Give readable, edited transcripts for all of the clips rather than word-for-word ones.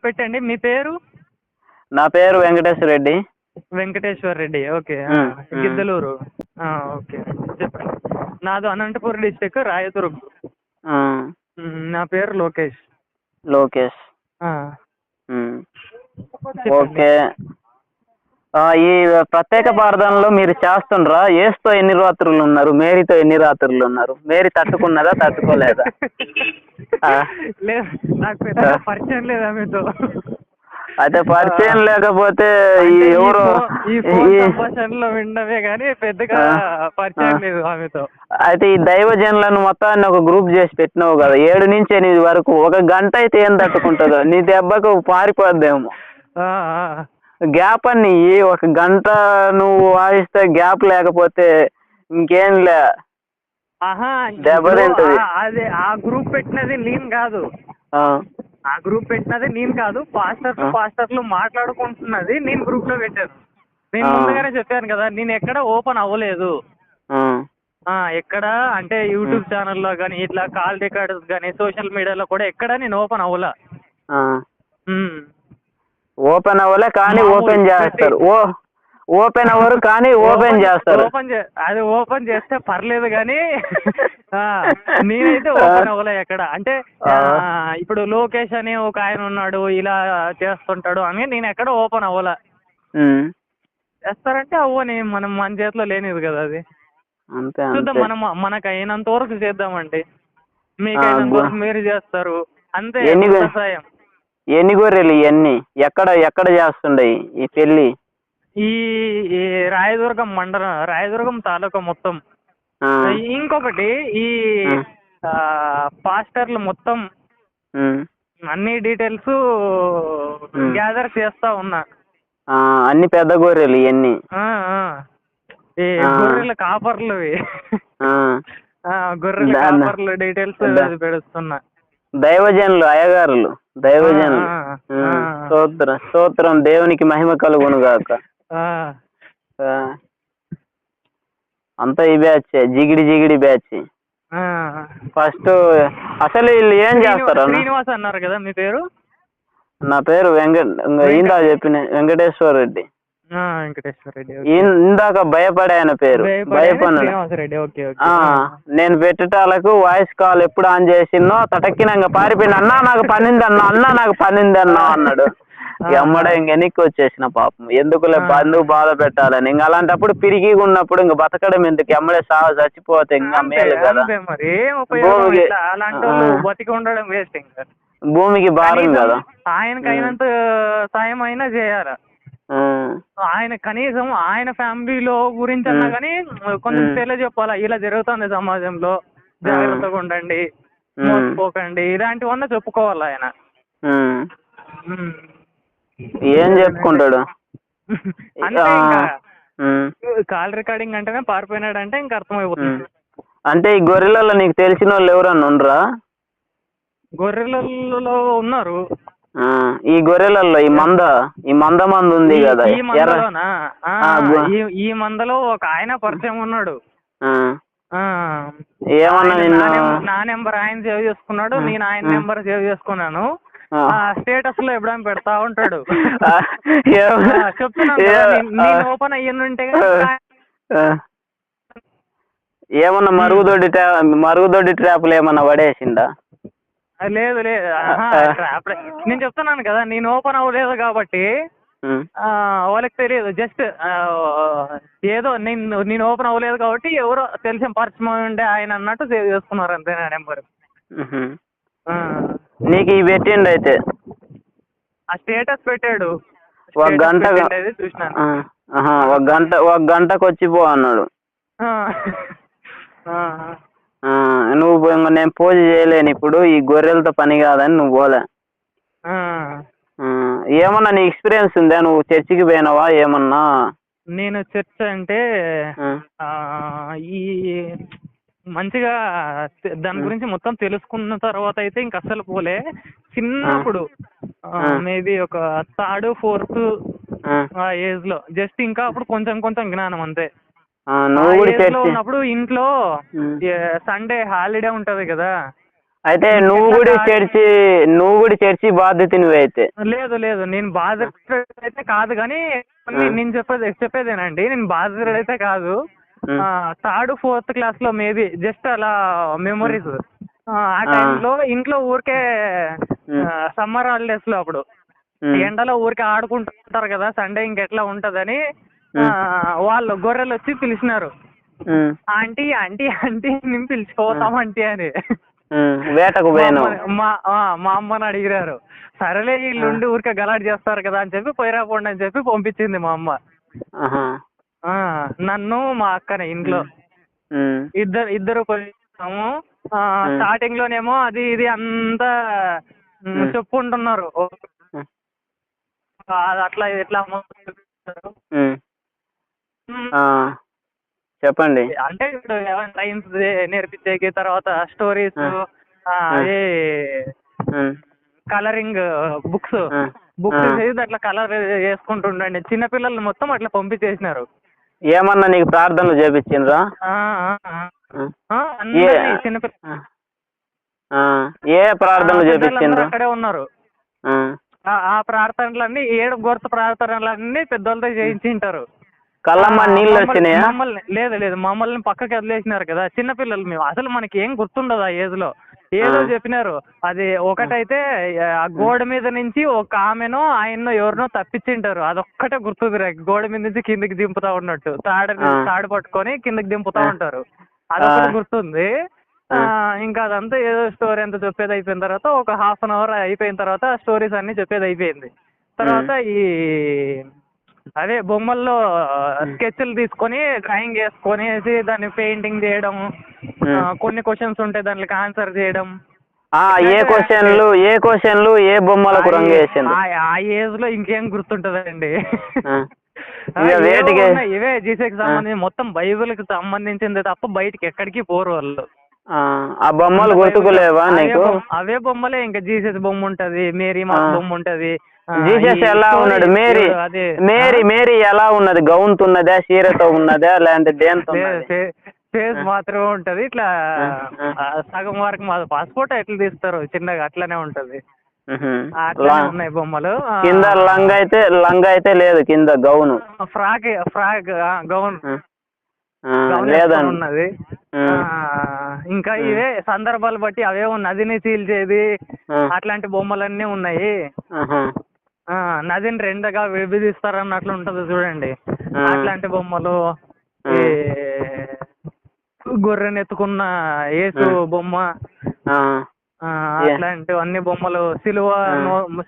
పెట్టండి. మీ పేరు? నా పేరు వెంకటేశ్వర రెడ్డి. వెంకటేశ్వర్ రెడ్డి. ఓకే. గిద్దలూరు. ఓకే, చెప్పండి. నాది అనంతపురం డిస్టిక్, రాయదుర్గ్. నా పేరు లోకేష్. లోకేష్. చెప్పండి. ఓకే. ఈ ప్రత్యేక ప్రార్థనలో మీరు చేస్తుండ్రా? యేసుతో ఎన్ని రాత్రులు ఉన్నారు, మేరీతో ఎన్ని రాత్రులు ఉన్నారు? మేరీ తట్టుకున్నదా, తట్టుకోలేదా? లేదు, నాకు పెద్దగా పరిచయం లేదా మీతో. అయితే పరిచయం లేకపోతే ఎవరు ఈ ఫోన్ సంభాషణలో వినడమే కానీ పెద్దగా పరిచయం లేదు ఆమెతో. అయితే ఈ దైవజనులను మొత్తాన్ని ఒక గ్రూప్ చేసి పెట్టినావు కదా, 7 నుంచి 8 వరకు. 1 గంట అయితే ఏం తట్టుకుంటుందో? నీ దెబ్బకు పారిపోద్దేమో. గ్యాప్ అని 1 గంట నువ్వు వాయిస్తే గ్యాప్ లేకపోతే ఇంకేం లే. అదే ఆ గ్రూప్ పెట్టినది నేను కాదు. ఆ గ్రూప్ పెట్టినది నేను కాదు. పాస్టర్లు మాట్లాడుకుంటున్నది నేను గ్రూప్ లో పెట్టాను. నేను ముందుగానే చెప్పాను కదా, నేను ఎక్కడ ఓపెన్ అవ్వలేదు. ఎక్కడ అంటే యూట్యూబ్ ఛానల్లో కానీ, ఇట్లా కాల్ రికార్డ్స్ కానీ, సోషల్ మీడియాలో కూడా ఎక్కడ నేను ఓపెన్ అవ్వలా. ఓపెన్ అవ్వలే కానీ ఓపెన్ చేస్తారు. ఓపెన్ అవ్వరు కానీ ఓపెన్ చేస్తారు. అది ఓపెన్ చేస్తే పర్లేదు కానీ నేనైతే ఓపెన్ అవ్వలే ఎక్కడ. అంటే ఇప్పుడు లోకేష్ అని ఒక ఆయన ఉన్నాడు, ఇలా చేస్తుంటాడు అని నేను ఎక్కడ ఓపెన్ అవ్వలే. చేస్తారంటే అవ్వని, మన చేతిలో లేనిది కదా అది. చూద్దాం, మనకు అయినంత వరకు చేద్దామండి. మీకు అయినంత వరకు మీరు చేస్తారు అంతే. వ్యవసాయం. ఎన్ని గొర్రెలు ఇవన్నీ ఎక్కడ చేస్తుండయి ఈ పెళ్లి? ఈ రాయదుర్గం మండలం, రాయదుర్గం తాలూకా మొత్తం. ఇంకొకటి, ఈ పాస్టర్లు మొత్తం అన్ని డీటెయిల్స్ గ్యాదర్ చేస్తా ఉన్నా. అన్ని పెద్ద గొర్రెలు ఇవన్నీ, ఈ గొర్రెల కాపర్లు, గొర్రెల కాపర్లు డీటెయిల్స్ పెడుతున్నా. దైవజనులు, అయ్యగారులు, దైవజనులు. స్తోత్రం, దేవునికి మహిమ కలుగును గాక. అంతా ఈ బ్యాచ్, జిగిడి బ్యాచ్. ఫస్ట్ అసలు వీళ్ళు ఏం చేస్తారు? శ్రీనివాస్ అన్నారు కదా మీ పేరు? నా పేరు ఇందా చెప్పిన వెంకటేశ్వర రెడ్డి. ఇందాక భయపడే ఆయన పేరు నేను పెట్టేటాలకు వాయిస్ కాల్ ఎప్పుడు ఆన్ చేసినో తటక్కిన పారిపోయిన, అన్నా నాకు పనింది అన్నా అన్నాడు. అమ్మడే వెనక్కి వచ్చేసిన. పాపం ఎందుకులే బంధువు బాధ పెట్టాలని. ఇంక అలాంటప్పుడు పిరిగి ఉన్నప్పుడు ఇంక బతకడం ఎందుకు, అమ్మడే చచ్చిపోతే ఇంకా మేలు కదా. భూమికి భారం కదా. ఆయనకి అయినంత సాయం అయినా చేయాలి. ఆయన కనీసం ఆయన ఫ్యామిలీలో గురించి అన్నా కానీ కొంచెం తెలియజెప్పాలా, ఇలా జరుగుతుంది సమాజంలో, జాగ్రత్తగా ఉండండి, మోసపోకండి, ఇలాంటివన్నా చెప్పుకోవాలి ఆయన. ఏం చెప్పుకుంటాడు అంటే ఇంకా కాల్ రికార్డింగ్ అంటేనే పారిపోయినాడు అంటే ఇంకా అర్థమైపోతుంది. అంటే ఈ గొర్రెలలో నీకు తెలిసిన వాళ్ళు ఎవరన్నా ఉండరా? గొర్రెలలో ఉన్నారు. ఈ గొర్రెలలో ఈ మంద ఉంది కదా, ఈ మందలో ఒక ఆయన పరిచయం ఉన్నాడు. ఏమన్నా నా నెంబర్ ఆయన సేవ్ చేసుకున్నాడు, నేను ఆయన నెంబర్ సేవ్ చేసుకున్నాను. స్టేటస్ లో ఎప్పుడైనా పెడతా ఉంటాడు. చెప్తున్నాను, నేను ఓపెన్ అయ్యిందంటే ఏమన్నా మరుగుదొడ్డి ట్రాప్లు ఏమన్నా పడేసిందా? లేదు, నేను చెప్తున్నాను కదా, నేను ఓపెన్ అవ్వలేదు కాబట్టి వాళ్ళకి తెలియదు. జస్ట్ ఏదో నేను ఓపెన్ అవ్వలేదు కాబట్టి ఎవరో తెలిసిన పరిచయం ఉండే ఆయన అన్నట్టు సేవ్ చేసుకున్నారు అంతే నా నెంబర్. నీకు ఇవి పెట్టిండు అయితే? ఆ స్టేటస్ పెట్టాడు. 1 గంట చూసినాను. 1 గంటకు వచ్చిపో అన్నాడు. నువ్వు నేను పూజ చేయలేను ఇప్పుడు, ఈ గొర్రెలతో పని కాదని నువ్వు పోలే. ఏమన్నా నీ ఎక్స్పీరియన్స్ ఉందా? నువ్వు చర్చికి పోయినావా ఏమన్నా? నేను చర్చ్ అంటే ఈ మంచిగా దాని గురించి మొత్తం తెలుసుకున్న తర్వాత అయితే ఇంక అస్సలు పోలే. చిన్నప్పుడు మేబీ ఒక 3rd 4th ఏజ్ లో జస్ట్ ఇంకా అప్పుడు కొంచెం జ్ఞానం అంతే. ఉన్నప్పుడు ఇంట్లో సండే హాలిడే ఉంటది కదా, అయితే నువ్వు కూడా చర్చి బాధ్యత నువ్వైతే. లేదు లేదు, నేను బాధితుడు అయితే కాదు, కానీ నేను చెప్పేదేనండి, నేను బాధితుడు అయితే కాదు. 3rd 4th క్లాస్ లో మేబీ జస్ట్ అలా మెమరీస్. ఆ టైంలో ఇంట్లో ఊరికే సమ్మర్ హాలిడేస్ లో అప్పుడు ఎండలో ఊరికే ఆడుకుంటుంటారు కదా, సండే ఇంకెట్లా ఉంటదని వాళ్ళు గొర్రెలు వచ్చి పిలిచినారు, ఆంటీ ఆంటీ ఆంటీ నేను పిలిచిపోతాం ఆంటీ అని. వేటకు మా అమ్మని అడిగినారు. సరేలే వీళ్ళుండి ఊరికే గలాట్ చేస్తారు కదా అని చెప్పి పోయిరాపోండి అని చెప్పి పంపించింది మా అమ్మ నన్ను మా అక్కని. ఇంట్లో ఇద్దరు పోయినాము. స్టార్టింగ్ లోనేమో అది ఇది అంతా చెప్పుకుంటున్నారు, అది అట్లా ఇట్లా చెప్పండి. అంటే ఇప్పుడు సైన్స్ నేర్పించేకి, తర్వాత స్టోరీస్, అదే కలరింగ్ బుక్స్ చదివి అట్లా కలర్ చేసుకుంటుండండి. చిన్నపిల్లలు మొత్తం అట్లా పంపించేసినారు. ఏమన్నా నీకు ప్రార్థనలు చేపించిండ్రా? చిన్నపిల్లలు ఏ ప్రార్థనలు చేపించిండ్రు? అక్కడే ఉన్నారు. ఆ ప్రార్థనలన్నీ 7 గుర్త ప్రార్థనలన్నీ పెద్దోళ్ళతో చేయించింటారు. కళ్ళమ్మ నీళ్ళు వచ్చినాయా? లేదు లేదు, మమ్మల్ని పక్కకి వదిలేసినారు కదా, చిన్నపిల్లలు మేము, అసలు మనకి ఏం గుర్తుండదు ఆ ఏజ్ లో. ఏదో చెప్పినారు. అది ఒకటైతే ఆ గోడ మీద నుంచి ఒక ఆమెనో ఆయన్నో ఎవరినో తప్పించింటారు, అదొక్కటే గుర్తుంది. గోడ మీద నుంచి కిందికి దింపుతా ఉన్నట్టు తాడు పట్టుకొని కిందికి దింపుతా ఉంటారు, అదొకటి గుర్తుంది. ఇంకా అదంతా ఏదో స్టోరీ అంతా చెప్పేది అయిపోయిన తర్వాత ఒక 1/2 hour అయిపోయిన తర్వాత స్టోరీస్ అన్ని చెప్పేది అయిపోయింది. తర్వాత ఈ అదే బొమ్మల్లో స్కెచ్లు తీసుకొని డ్రాయింగ్ చేసుకొనేసి దాన్ని పెయింటింగ్ చేయడం, కొన్ని క్వశ్చన్స్ ఉంటాయి దానికి ఆన్సర్ చేయడం. ఏ క్వశ్చన్లు ఏ బొమ్మలకు రంగు వేసింది? ఆ ఏజ్ లో ఇంకేం గుర్తుంటదండి. ఇవే జీసస్కి సంబంధించి మొత్తం బైబిల్ కి సంబంధించింది తప్ప బయటికి ఎక్కడికి పోరు వాళ్ళు. ఆ బొమ్మలు గుర్తుకులేవా నీకు? అవే బొమ్మలే. ఇంకా జీసస్ బొమ్మ ఉంటది, మేరీ మా బొమ్మ ఉంటది. జీసస్ ఎలా ఉన్నాడు? మేరీ ఎలా ఉన్నది? గౌన్ ఉన్నదా, చీరతో ఉన్నదా, లేదంటే దేంతో? ఫేస్ మాత్రమే ఉంటది. ఇట్లా సగం వరకు మా పాస్పోర్ట్ ఎట్లా తీస్తారు చిన్నగా అట్లానే ఉంటది. అట్లా ఉన్నాయి బొమ్మలు. కింద లంగా అయితే లేదు, కింద గౌన్ ఫ్రాక్ గౌన్ ఉన్నది. ఇంకా ఇవే సందర్భాలు బట్టి అవే నదిని చీల్చేది అట్లాంటి బొమ్మలన్నీ ఉన్నాయి. నదిని 2గా విభజిస్తారు అన్నట్లు ఉంటది చూడండి, అట్లాంటి బొమ్మలు. ఈ గొర్రెని ఎత్తుకున్న యేసు బొమ్మ, అట్లాంటివి అన్ని బొమ్మలు.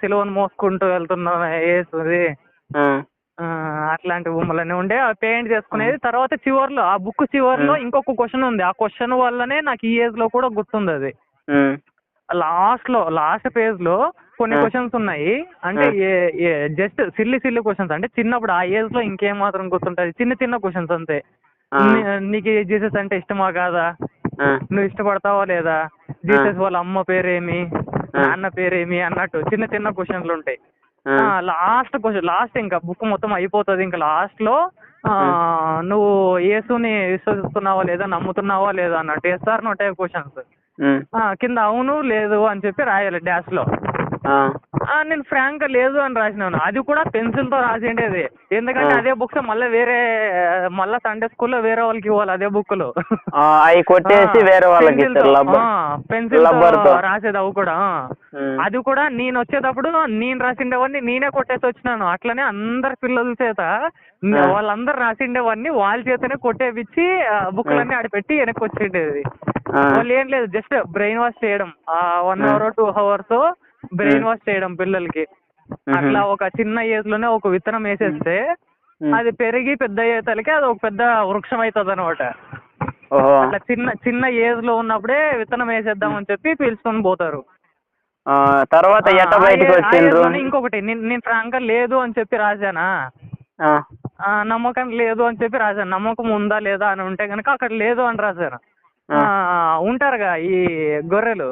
సిలువను మోసుకుంటూ వెళ్తున్న యేసుది, అట్లాంటి బొమ్మలన్నీ ఉండే పెయింట్ చేసుకునేది. తర్వాత చివర్లో ఆ బుక్ చివర్లో ఇంకొక క్వశ్చన్ ఉంది. ఆ క్వశ్చన్ వల్లనే నాకు ఈ ఏజ్ లో కూడా గుర్తుంది. అది లాస్ట్ పేజ్ లో కొన్ని క్వశ్చన్స్ ఉన్నాయి. అంటే జస్ట్ సిల్లీ క్వశ్చన్స్, అంటే చిన్నప్పుడు ఆ ఏజ్ లో ఇంకేం మాత్రం గుర్తుంటది, చిన్న క్వశ్చన్స్ అంతే. నీకు జీసస్ అంటే ఇష్టమా కాదా, నువ్వు ఇష్టపడతావా లేదా, జీసస్ వాళ్ళ అమ్మ పేరేమి, నాన్న పేరేమి అన్నట్టు చిన్న క్వశ్చన్లు ఉంటాయి. లాస్ట్ ఇంకా బుక్ మొత్తం అయిపోతుంది. ఇంకా లాస్ట్ లో నువ్వు యేసుని విశ్వసిస్తున్నావా లేదా, నమ్ముతున్నావా లేదా అన్నట్టు ఎస్ఆర్ నో టైప్ క్వశ్చన్స్. కింద అవును లేదు అని చెప్పి రాయాలి డాష్ లో. నేను ఫ్రాంక్ గా లేదు అని రాసినాను. అది కూడా పెన్సిల్ తో రాసిండేది, ఎందుకంటే అదే బుక్స్ మళ్ళా సండే స్కూల్లో వేరే వాళ్ళకి ఇవ్వాలి. అదే బుక్లు పెన్సిల్ తో రాసేది. అవి కూడా అది కూడా నేను వచ్చేటప్పుడు నేను రాసిండేవాడిని నేనే కొట్టేసి వచ్చినాను. అట్లనే అందరి పిల్లల చేత వాళ్ళందరూ రాసిండేవాడిని వాళ్ళ చేతనే కొట్టేపిచ్చి బుక్లన్నీ ఆడిపెట్టి వెనక్కి వచ్చిండేది. వాళ్ళు ఏం లేదు, జస్ట్ బ్రెయిన్ వాష్ చేయడం, 1 hour 2 hours బ్రెయిన్ వాష్ చేయడం పిల్లలకి. అట్లా ఒక చిన్న ఏజ్ లోనే ఒక విత్తనం వేసేస్తే అది పెరిగి పెద్ద అయ్యేతలకి అది ఒక పెద్ద వృక్షం అవుతుంది అనమాట. అట్లా చిన్న ఏజ్ లో ఉన్నప్పుడే విత్తనం వేసేద్దాం అని చెప్పి పిలుచుకొని పోతారు. తర్వాత ఇంకొకటి, నేను ఫ్రాంక్ గా లేదు అని చెప్పి రాశానా, నమ్మకం లేదు అని చెప్పి రాశాను. నమ్మకం ఉందా లేదా అని ఉంటే కనుక అక్కడ లేదు అని రాశాను. ఉంటారుగా ఈ గొర్రెలు,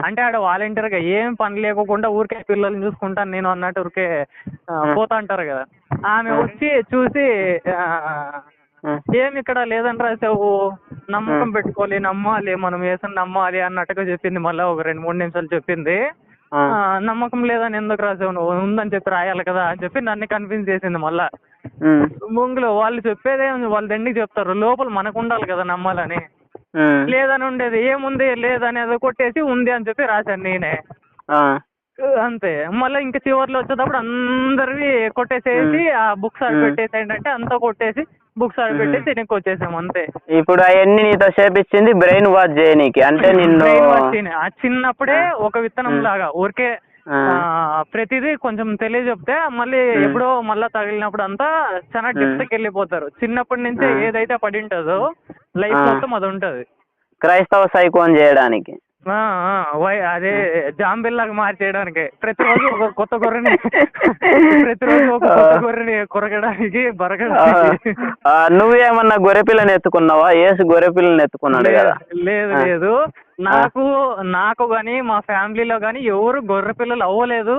అంటే ఆడ వాలంటీర్ గా ఏం పని లేకోకుండా ఊరికే పిల్లల్ని చూసుకుంటాను నేను అన్నట్టు ఊరికే పోతా అంటారు కదా. ఆమె వచ్చి చూసి ఏమి ఇక్కడ లేదని రాసావు, నమ్మకం పెట్టుకోవాలి, నమ్మాలి, మనం వేసిన నమ్మాలి అన్నట్టుగా చెప్పింది. మళ్ళీ ఒక 2-3 నిమిషాలు చెప్పింది. నమ్మకం లేదని ఎందుకు రాసావు, నువ్వు ఉందని చెప్పి రాయాలి కదా అని చెప్పి నన్ను కన్విన్స్ చేసింది. మళ్ళా ముంగులో వాళ్ళు చెప్పేదే వాళ్ళ దండికి చెప్తారు, లోపల మనకు ఉండాలి కదా నమ్మాలని. లేదని ఉండేది, ఏముంది లేదనేది కొట్టేసి ఉంది అని చెప్పి రాశాను నేనే, అంతే. మళ్ళీ ఇంకా చివర్లో వచ్చేటప్పుడు అందరివి కొట్టేసేసి ఆ బుక్స్ ఆడి పెట్టేసి ఏంటంటే అంతా కొట్టేసి బుక్స్ ఆడి పెట్టేసి వెనక్కి వచ్చేసాము, అంతే. ఇప్పుడు అవన్నీ నీతో చేపించింది బ్రెయిన్ వాష్ చేయనీకి, అంటే నిన్ను ఆ చిన్నప్పుడే ఒక విత్తనం లాగా ఊరికే ప్రతిదీ కొంచెం తెలియజెప్తే మళ్ళీ ఎప్పుడో మళ్ళా తగిలినప్పుడు అంతా చాలా డెప్త్కి వెళ్ళిపోతారు. చిన్నప్పటి నుంచే ఏదైతే పడి ఉంటుందో లైఫ్ మొత్తం అది ఉంటది. క్రైస్తవ సైకోన్ చేయడానికి, అదే జాంబిల్లాగా మార్చేయడానికి ప్రతిరోజు ఒక కొత్త గొర్రెని కొరగడానికి బరగడానికి. నువ్వేమన్నా గొర్రె పిల్లని ఎత్తుకున్నావా? ఏసు గొర్రె పిల్లని ఎత్తుకున్నాడు కదా? లేదు, నాకు గాని మా ఫ్యామిలీలో గాని ఎవరు గొర్రె పిల్లలు అవ్వలేదు.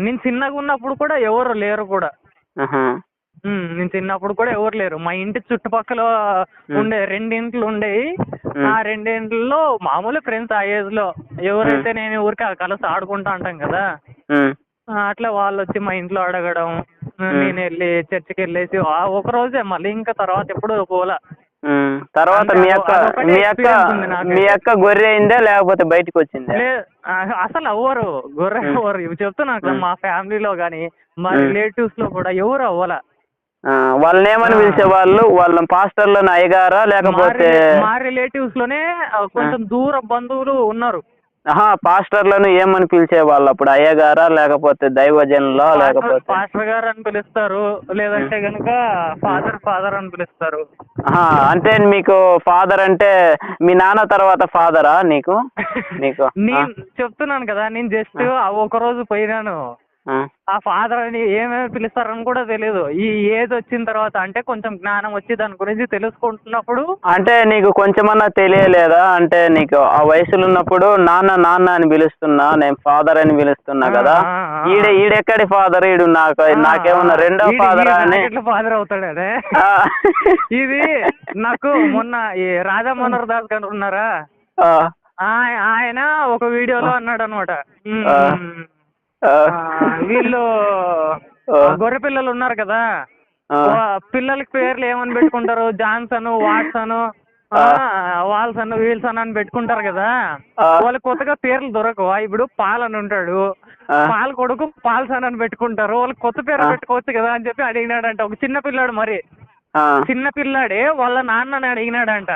నేను చిన్నగా ఉన్నప్పుడు కూడా ఎవరు లేరు కూడా. నేను చిన్నప్పుడు కూడా ఎవరు లేరు. మా ఇంటి చుట్టుపక్కల ఉండే 2 ఇంట్లు ఉండేవి. ఆ 2 ఇంట్లో మామూలు ఫ్రెండ్స్ ఆ ఏజ్ లో ఎవరైతే నేను ఊరికే కలిసి ఆడుకుంటా అంటాం కదా, అట్లా వాళ్ళు వచ్చి మా ఇంట్లో అడగడం, నేను వెళ్ళి చర్చికి వెళ్ళేసి ఒక రోజే, మళ్ళీ ఇంకా తర్వాత ఎప్పుడు పోలా. తర్వాత మీ అక్క గొర్రె అయిందా లేకపోతే బయటకు వచ్చిందా? అసలు అవ్వరు గొర్రె అవ్వరు. ఇవి చెప్తున్నా కదా, మా ఫ్యామిలీలో గానీ మా రిలేటివ్స్ లో కూడా ఎవరు అవ్వాల. వాళ్ళని ఏమని పిలిచేవాళ్ళు? వాళ్ళ పాస్టర్లను అయ్యగారా లేకపోతే? మా రిలేటివ్స్ లోనే కొంచెం దూర బంధువులు ఉన్నారు. పాస్టర్లను ఏమని పిలిచేవాళ్ళు అప్పుడు? అయ్యగారా లేకపోతే దైవజనులా లేకపోతే? పాస్టర్ గారు అని పిలుస్తారు, లేదంటే గనుక ఫాదర్ అని పిలుస్తారు. అంటే మీకు ఫాదర్ అంటే మీ నాన్న తర్వాత ఫాదరా నీకు? నేను చెప్తున్నాను కదా, నేను జస్ట్ ఒక రోజు పోయినాను. ఆ ఫాదర్ అని ఏమేమి పిలుస్తారని కూడా తెలియదు. ఈ ఏజ్ వచ్చిన తర్వాత అంటే కొంచెం జ్ఞానం వచ్చి దాని గురించి తెలుసుకుంటున్నప్పుడు. అంటే నీకు కొంచెమన్నా తెలియలేదా? అంటే నీకు ఆ వయసులో ఉన్నప్పుడు నాన్న అని పిలుస్తున్నా, నేను ఫాదర్ అని పిలుస్తున్నా కదా, ఈడెక్కడి ఫాదర్, ఈడు నాకేమన్నా రెండో ఫాదర్ అని. ఫాదర్ అవుతాడు అదే. ఇది నాకు మొన్న ఈ రాధా మనోహర్ దాస్ గారు ఉన్నారా, ఆయన ఒక వీడియోలో అన్నాడు అనమాట, వీళ్ళు గొర్రె పిల్లలు ఉన్నారు కదా, పిల్లలకి పేర్లు ఏమని పెట్టుకుంటారు, జాన్సన్, వాట్సన్, వాల్సన్, వీల్సన్ అని పెట్టుకుంటారు కదా, వాళ్ళకి కొత్తగా పేర్లు దొరకవు. ఇప్పుడు పాల్ అని ఉంటాడు, పాల్ కొడుకు పాల్సన్ అని పెట్టుకుంటారు, వాళ్ళకి కొత్త పేరు పెట్టుకోవచ్చు కదా అని చెప్పి అడిగినాడంట ఒక చిన్న పిల్లాడు. మరి చిన్న పిల్లాడే వాళ్ళ నాన్నని అడిగినాడంట,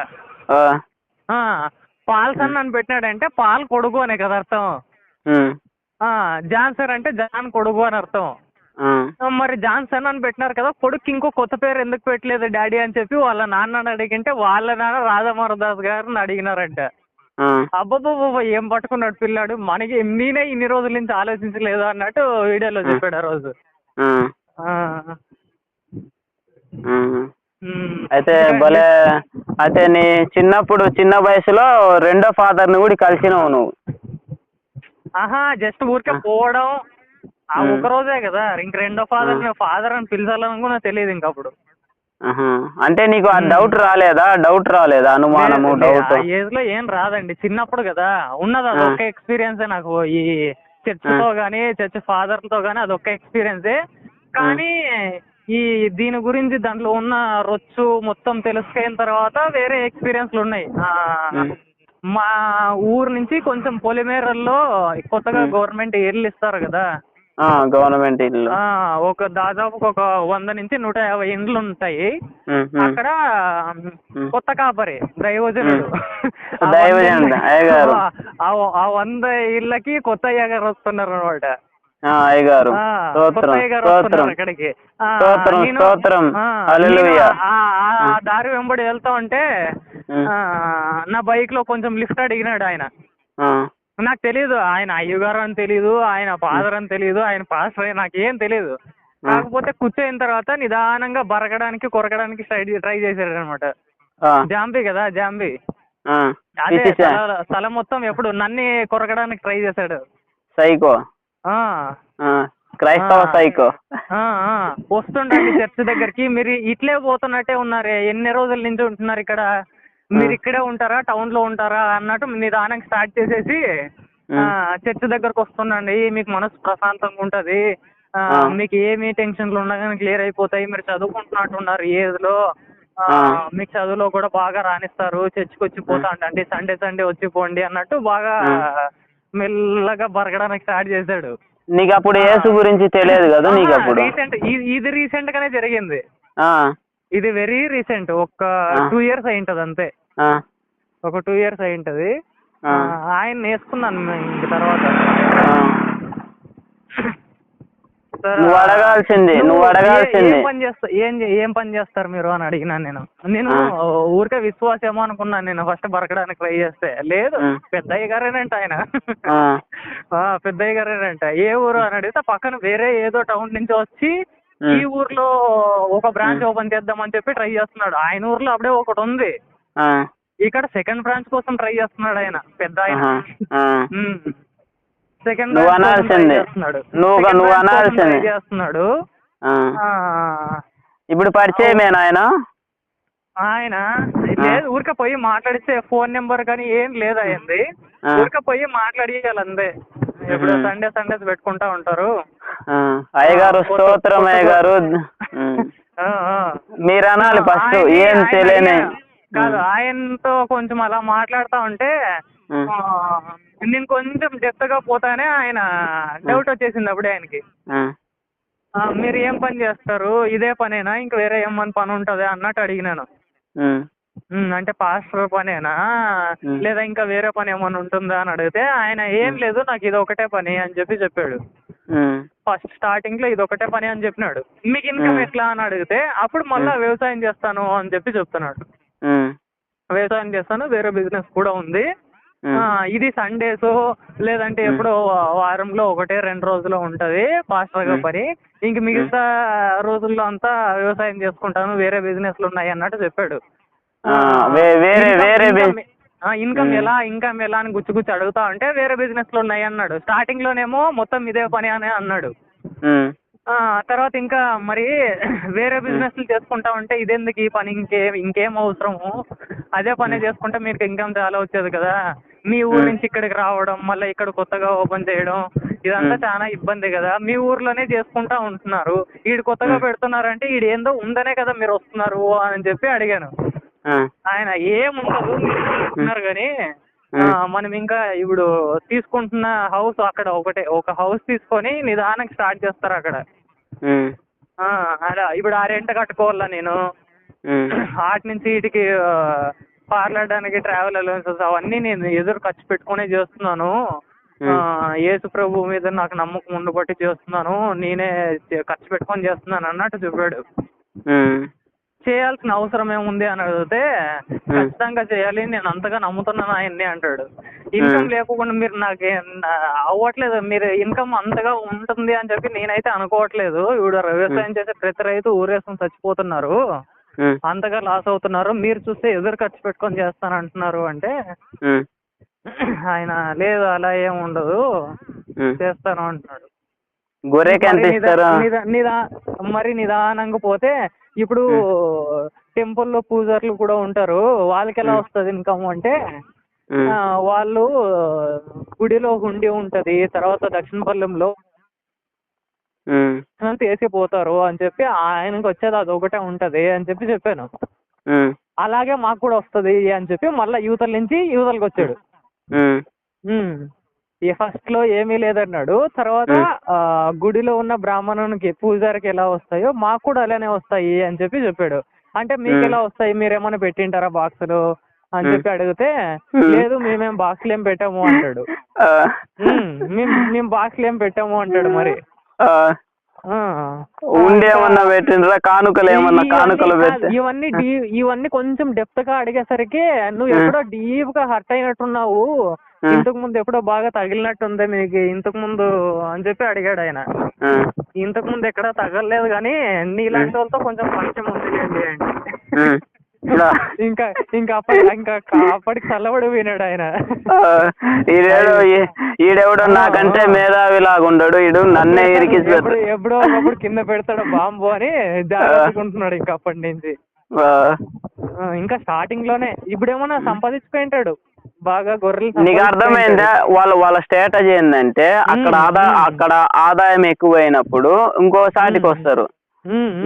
పాల్సన్ అని పెట్టినాడంటే పాల్ కొడుకు అనే కదా అర్థం, జాన్సన్ అంటే జాన్ కొడుకు అని అర్థం. మరి జాన్సన్ అని పెట్టినారు కదా, కొడుకు ఇంకో కొత్త పేరు ఎందుకు పెట్టలేదు డాడీ అని చెప్పి వాళ్ళ నాన్నని అడిగింటే వాళ్ళ నాన్న రాధామోహన్ గారిని అడిగినారంట. అబ్బబ్బబ్బ ఏం పట్టుకున్నాడు పిల్లాడు, మనకి నేనే ఇన్ని రోజుల నుంచి ఆలోచించలేదు అన్నట్టు వీడియోలో చెప్పాడు ఆ రోజు. అయితే భలే. అయితే నీ చిన్న వయసులో రెండో ఫాదర్ని కూడా కలిసినావు నువ్వు? జస్ట్ ఊరికే పోవడం ఆ ఒక రోజే కదా, ఇంక రెండో ఫాదర్ అని పిలిచాలని కూడా తెలియదు ఇంకా అప్పుడు. అంటే నీకు ఆ డౌట్ రాలేదా? అనుమానము, డౌట్ ఏజ్ లో ఏం రాదండి, చిన్నప్పుడు కదా ఉన్నది. అదొక్క ఎక్స్పీరియన్సే నాకు, ఈ చర్చ్ తో గానీ చర్చ్ ఫాదర్ తో గానీ అదొక్క ఎక్స్పీరియన్సే. కానీ ఈ దీని గురించి దాంట్లో ఉన్న రొచ్చు మొత్తం తెలుసుకున్న తర్వాత వేరే ఎక్స్పీరియన్స్లు ఉన్నాయి. మా ఊరు నుంచి కొంచెం పొలిమేరల్లో కొత్తగా గవర్నమెంట్ ఇల్లు ఇస్తారు కదా, గవర్నమెంట్ ఇల్లు ఒక దాదాపు ఒక 100 నుంచి 150 ఇండ్లు ఉంటాయి. అక్కడ కొత్త కాపరి దైవజనుడు ఆ 100 ఇళ్ళకి కొత్త అయ్యగారు వస్తున్నారు అనమాట. అయ్యగారు అక్కడికి దారి వెంబడి వెళ్తా ఉంటే నా బైక్ లో కొంచెం లిఫ్ట్ అడిగినాడు ఆయన. నాకు తెలీదు ఆయన అయ్యగారు అని తెలీదు, ఆయన ఫాదర్ అని తెలీదు, ఆయన పాస్టర్ నాకేం తెలీదు. కాకపోతే కూర్చోయిన తర్వాత నిదానంగా బరగడానికి కొరకడానికి ట్రై చేశాడు అనమాట. జాంబీ కదా, జాంబీ అదే స్థలం మొత్తం ఎప్పుడు నన్ను కొరకడానికి ట్రై చేశాడు. సైకో క్రైస్తవ సైకో. వస్తుండండి చర్చ్ దగ్గరికి. మీరు ఇట్లే పోతున్నట్టే ఉన్నారే, ఎన్ని రోజుల నుంచి ఉంటున్నారు ఇక్కడ, మీరు ఇక్కడే ఉంటారా టౌన్ లో ఉంటారా అన్నట్టు నిదానం స్టార్ట్ చేసేసి చర్చ్ దగ్గరకు వస్తుండండి, మీకు మనసు ప్రశాంతంగా ఉంటది, మీకు ఏమి టెన్షన్లు ఉన్నా కానీ క్లియర్ అయిపోతాయి, మీరు చదువుకుంటున్నట్టు ఉన్నారు ఈ ఏజ్ లో, మీకు చదువులో కూడా బాగా రాణిస్తారు, చర్చికి వచ్చి పోతా అండి, సండే సండే వచ్చి పోండి అన్నట్టు బాగా మెల్లగా బరగడానికి స్టార్ట్ చేశాడు. నీకు అప్పుడు యేసు గురించి తెలియదు కదా నీకు అప్పుడు? రీసెంట్, ఇది రీసెంట్ గానే జరిగింది. ఇది వెరీ రీసెంట్, ఒక 2 years అయింటది అంతే. ఒక 2 years అయింటది. ఆయన నేర్చుకున్నాను ఇంక తర్వాత. నువ్వు అడగాల్సింది ఏం పని చేస్తారు మీరు అని అడిగినాను నేను ఊరికే విశ్వాసేమో అనుకున్నాను నేను ఫస్ట్ బరకడానికి ట్రై చేస్తే. లేదు, పెద్దయ్య గారేనంట ఆయన. పెద్దయ్య గారేనంట. ఏ ఊరు అని అడిగితే పక్కన వేరే ఏదో టౌన్ నుంచి వచ్చి ఈ ఊర్లో ఒక బ్రాంచ్ ఓపెన్ చేద్దామని చెప్పి ట్రై చేస్తున్నాడు. ఆయన ఊర్లో అప్పుడే ఒకటి ఉంది, ఇక్కడ సెకండ్ బ్రాంచ్ కోసం ట్రై చేస్తున్నాడు ఆయన, పెద్ద ఆయన. సెకండ్ నువ్వు అనాల్సింది చేస్తున్నాడు. ఇప్పుడు పరిచయమేనా ఆయన? లేదు, ఊరికే పోయి మాట్లాడిస్తే ఫోన్ నెంబర్ కానీ ఏం లేదు అయింది. ఊరికే పోయి మాట్లాడియాలి అంతే. ఇప్పుడు సండేస్ పెట్టుకుంటా ఉంటారు. అయ్యగారు స్తోత్రం అయ్యగారు మీరు అనాలి ఫస్ట్. ఏం తెలియని కాదు, ఆయనతో కొంచెం అలా మాట్లాడుతా ఉంటే నేను కొంచెం డెప్త్ గా పోతానే ఆయన డౌట్ వచ్చేసింది అప్పుడే ఆయనకి. మీరు ఏం పని చేస్తారు, ఇదే పనేనా ఇంక వేరే ఏమన్నా పని ఉంటదా అన్నట్టు అడిగినాను. అంటే పాస్టర్ పనేనా లేదా ఇంకా వేరే పని ఏమన్నా ఉంటుందా అని అడిగితే ఆయన ఏం లేదు, నాకు ఇది ఒకటే పని అని చెప్పాడు. ఫస్ట్ స్టార్టింగ్ లో ఇది ఒకటే పని అని చెప్పినాడు. మీకు ఇన్కమ్ ఎట్లా అని అడిగితే అప్పుడు మళ్ళా వ్యవసాయం చేస్తాను అని చెప్తున్నాడు. వ్యవసాయం చేస్తాను, వేరే బిజినెస్ కూడా ఉంది, ఇది సండేస్ లేదంటే ఎప్పుడో వారంలో 1-2 రోజులు ఉంటది పాస్టర్ గా పని, ఇంక మిగతా రోజుల్లో అంతా వ్యవసాయం చేసుకుంటాను, వేరే బిజినెస్లు ఉన్నాయి అన్నట్టు చెప్పాడు. ఇన్కమ్ ఎలా అని గుచ్చి అడుగుతా ఉంటే వేరే బిజినెస్లు ఉన్నాయి అన్నాడు. స్టార్టింగ్ లోనేమో మొత్తం ఇదే పని అని అన్నాడు. తర్వాత ఇంకా మరి వేరే బిజినెస్లు చేసుకుంటా ఉంటే ఇదెందుకు ఈ పని, ఇంకేం అవసరము, అదే పని చేసుకుంటే మీకు ఇన్కమ్ చాలా వచ్చేది కదా, మీ ఊరు నుంచి ఇక్కడికి రావడం మళ్ళీ ఇక్కడ కొత్తగా ఓపెన్ చేయడం ఇదంతా చాలా ఇబ్బంది కదా, మీ ఊర్లోనే చేసుకుంటా ఉంటున్నారు, ఈడు కొత్తగా పెడుతున్నారంటే ఈడు ఏందో ఉందనే కదా మీరు వస్తున్నారు అని చెప్పి అడిగాను. ఆయన ఏముండదు మీరు కానీ మనం ఇంకా ఇప్పుడు తీసుకుంటున్న హౌస్ అక్కడ ఒక హౌస్ తీసుకొని నిదానంగా స్టార్ట్ చేస్తారు అక్కడ. అలా ఇప్పుడు ఆ రెంట్ కట్టుకోవాలా నేను, వాటి నుంచి వీటికి పార్లడానికి ట్రావెల్ అలవెన్సెస్ అవన్నీ నేను ఎదురు ఖర్చు పెట్టుకునే చేస్తున్నాను, యేసు ప్రభు మీద నాకు నమ్మకం ఉండబట్టి చేస్తున్నాను, నేనే ఖర్చు పెట్టుకొని చేస్తున్నాను అన్నట్టు చెప్పాడు. చేయాల్సిన అవసరం ఏముంది అని అడిగితే ఖచ్చితంగా చేయాలి, నేను అంతగా నమ్ముతున్నాను ఆయన్ని అంటాడు. ఇన్కమ్ లేకుండా మీరు నాకు అవ్వట్లేదు, మీరు ఇన్కమ్ అంతగా ఉంటుంది అని చెప్పి నేనైతే అనుకోవట్లేదు, ఇప్పుడు వ్యవసాయం చేసే ప్రతి రైతు ఊరేసుకుని చచ్చిపోతున్నారు, అంతగా లాస్ అవుతున్నారు, మీరు చూస్తే ఎదురు ఖర్చు పెట్టుకొని చేస్తాను అంటున్నారు అంటే ఆయన లేదు అలా ఏం ఉండదు చేస్తాను అంటున్నాడు. మరి నిదానంగా పోతే ఇప్పుడు టెంపుల్లో పూజారులు కూడా ఉంటారు, వాళ్ళకి ఎలా వస్తుంది ఇన్కమ్ అంటే వాళ్ళు గుడిలో హుండీ ఉంటది, తర్వాత దక్షిణపల్లెంలో వేసిపోతారు అని చెప్పి ఆయనకు వచ్చేది అదొకటే ఉంటది అని చెప్పాను. అలాగే మాకు కూడా వస్తుంది అని చెప్పి మళ్ళీ యువతల నుంచి యువతలకు వచ్చాడు. ఫస్ట్ లో ఏమీ లేదన్నాడు, తర్వాత గుడిలో ఉన్న బ్రాహ్మణునికి పూజారికి ఎలా వస్తాయో మాకు కూడా అలానే వస్తాయి అని చెప్పాడు. అంటే మీకు ఎలా వస్తాయి, మీరేమైనా పెట్టింటారా బాక్సులు అని చెప్పి అడిగితే లేదు మేమేం బాక్సులు ఏం పెట్టాము అంటాడు. మేము బాక్సులు ఏం పెట్టాము అంటాడు. మరి ఇవన్నీ కొంచెం డెప్త్ గా అడిగేసరికి నువ్వు ఎప్పుడో డీప్ గా హర్ట్ అయినట్టున్నావు, ఇంతకు ముందు ఎప్పుడో బాగా తగిలినట్టుంది మీకు ఇంతకు ముందు అని చెప్పి అడిగాడు ఆయన. ఇంతకు ముందు ఎక్కడా తగలలేదు కానీ నీలాంటి వాళ్ళతో కొంచెం పరిచయం ఉంది. ఇంకా అప్పటికి చల్లబడి పోయినాడు ఆయన. ఈడెవడో నాకంటే మేధావి లాగుండడు, ఈడు నన్నే ఇరికిసి ఎప్పుడో ఒకప్పుడు కింద పెడతాడు బాంబు అని జాగ్రత్తకుంటున్నాడు ఇంకా అప్పటి నుంచి. ఇంకా స్టార్టింగ్ లోనే ఇప్పుడేమన్నా సంపాదించిపోయింటాడు బాగా గొర్రెలు. నీకు అర్థమైందా? వాళ్ళ స్ట్రాటజీ ఏంటంటే అక్కడ ఆదాయం ఎక్కువైనప్పుడు ఇంకో సాటికి వస్తారు,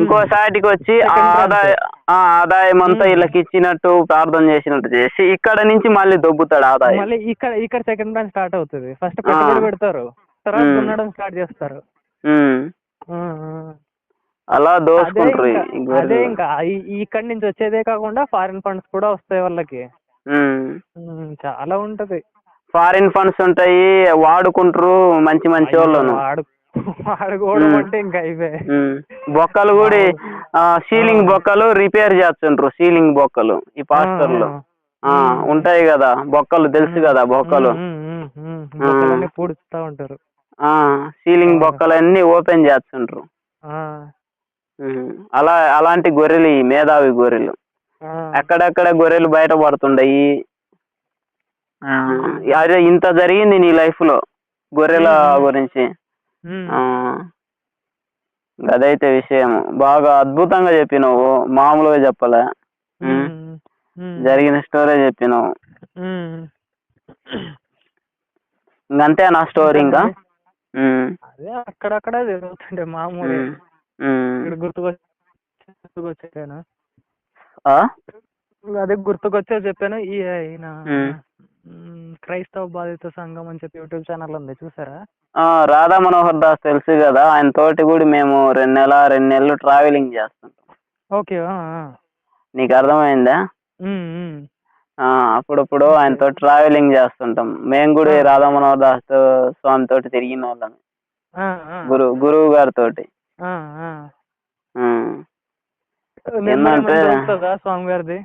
ఇంకో సాటికి వచ్చి ఆదాయం అంతా వీళ్ళకి ఇచ్చినట్టు ప్రార్థన చేసినట్టు చేసి ఇక్కడ నుంచి మళ్ళీ దొబ్బుతాడు ఆదాయం. మళ్ళీ ఇక్కడ సెకండ్ బ్రాంచ్ స్టార్ట్ అవుతుంది. ఫస్ట్ పెట్టుబడి పెడతారు, తర్వాత దున్నడం స్టార్ట్ చేస్తారు. అలా దోసుకుంటారు. అదే ఇంకా ఇక్కడ నుంచి వచ్చేదే కాకుండా ఫారిన్ ఫండ్స్ కూడా వస్తాయి వాళ్ళకి. చాలా ఉంటది. ఫారిన్ ఫండ్స్ ఉంటాయి, వాడుకుంటారు మంచి మంచి వాళ్ళను. వాడుకోవడం అంటే ఇంకా ఇవే బొక్కలు కూడా సీలింగ్ బొక్కలు రిపేర్ చేస్తుంటారు. సీలింగ్ బొక్కలు ఈ పాస్టర్లు ఉంటాయి కదా, బొక్కలు తెలుసు కదా, బొక్కలు పూడుస్తా ఉంటారు. సీలింగ్ బొక్కలన్నీ ఓపెన్ చేస్తుంటారు. అలాంటి గొర్రెలు ఈ మేధావి గొర్రెలు. ఎక్కడెక్కడ గొర్రెలు బయటపడుతుండయి. అదే ఇంత జరిగింది నీ లైఫ్ లో గొర్రెల గురించి. అదైతే విషయం బాగా అద్భుతంగా చెప్పినావు, మామూలుగా చెప్పలే, జరిగిన స్టోరీ చెప్పినావు. ఇంకంతే నా స్టోరీ. ఇంకా అదే అక్కడక్కడ జరుగుతుంటే మామూలు గుర్తుకొచ్చాను. అదే గుర్తుకొచ్చే చెప్పాను. ఈయన క్రైస్తవ బాధిత సంఘం అని చెప్పి యూట్యూబ్ ఛానల్ ఉంది, చూసారా? రాధా మనోహర్ దాస్ తెలుసు కదా, ఆయన తోటి కూడా మేము 2 నెలలు ట్రావెలింగ్ చేస్తుంటాం. ఓకే, నీకు అర్థమైందా? అప్పుడప్పుడు ఆయనతో ట్రావెలింగ్ చేస్తుంటాం. మేము కూడా రాధా మనోహర్ దాస్ స్వామి తోటి తిరిగిన వాళ్ళం, గురువు గారితో. ఏంటంటే స్వామి గారిది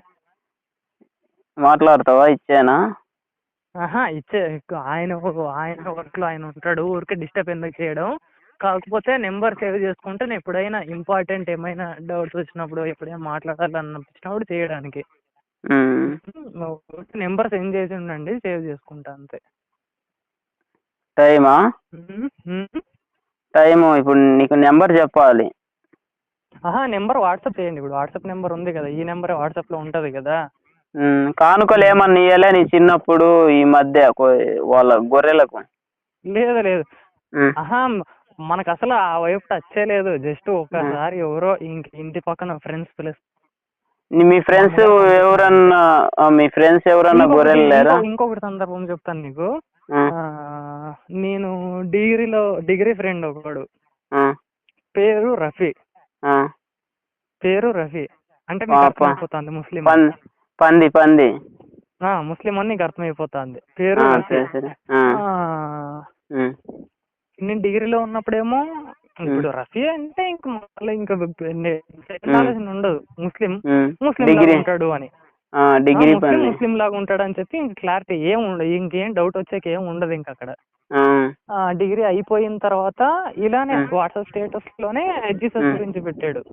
మాట్లాడతావా? ఇచ్చేనా? ఇచ్చే. ఆయన వర్క్ లో ఆయన ఉంటాడు, ఊరికే డిస్టర్బ్ ఎందుకు చేయడం. కాకపోతే నెంబర్ సేవ్ చేసుకుంటే నేను ఎప్పుడైనా ఇంపార్టెంట్ ఏమైనా డౌట్స్ వచ్చినప్పుడు, ఎప్పుడైనా మాట్లాడాలనిపించినప్పుడు చేయడానికి నెంబర్ సెండ్ చేసి ఉండండి, సేవ్ చేసుకుంటా అంతే. టైమా? టైము ఇప్పుడు నీకు నెంబర్ చెప్పాలి. నెంబర్ వాట్సాప్ చేయండి. ఇప్పుడు వాట్సాప్ నెంబర్ ఉంది కదా, ఈ నెంబర్ వాట్సాప్ లో ఉంటది కదా. కానుకలు ఏమన్నా ఇయ్యలే నీ చిన్నప్పుడు ఈ మధ్య వాళ్ళ గొర్రెలకు? లేదు. మనకు అసలు ఆ వైపు టచ్ లేదు. జస్ట్ ఒకసారి ఎవరో ఇంటి పక్కన ఫ్రెండ్స్ పిలుస్తారు. మీ ఫ్రెండ్స్ ఎవరన్నా గొర్రెలు లేరా? ఇంకొకటి సందర్భం చెప్తాను నీకు. నేను డిగ్రీ ఫ్రెండ్ ఒకడు, పేరు రఫీ. అంటే మీకు అర్థమైపోతుంది ముస్లిం. పంది ముస్లిం అని నీకు అర్థమైపోతుంది. పేరు రఫీ. నేను డిగ్రీలో ఉన్నప్పుడేమో, ఇప్పుడు రఫీ అంటే ఇంకా ఆలోచన ఉండదు, ముస్లిం లాగా ఉంటాడు అని. ముస్లిం లాగా ఉంటాడు అని చెప్పి ఇంక క్లారిటీ ఏం ఉండదు, ఇంకేం డౌట్ వచ్చాక ఏం ఉండదు ఇంక అక్కడ. డిగ్రీ అయిపోయిన తర్వాత ఇలానే వాట్సాప్ స్టేటస్ లోనే జీసస్ గురించి పెట్టాడు.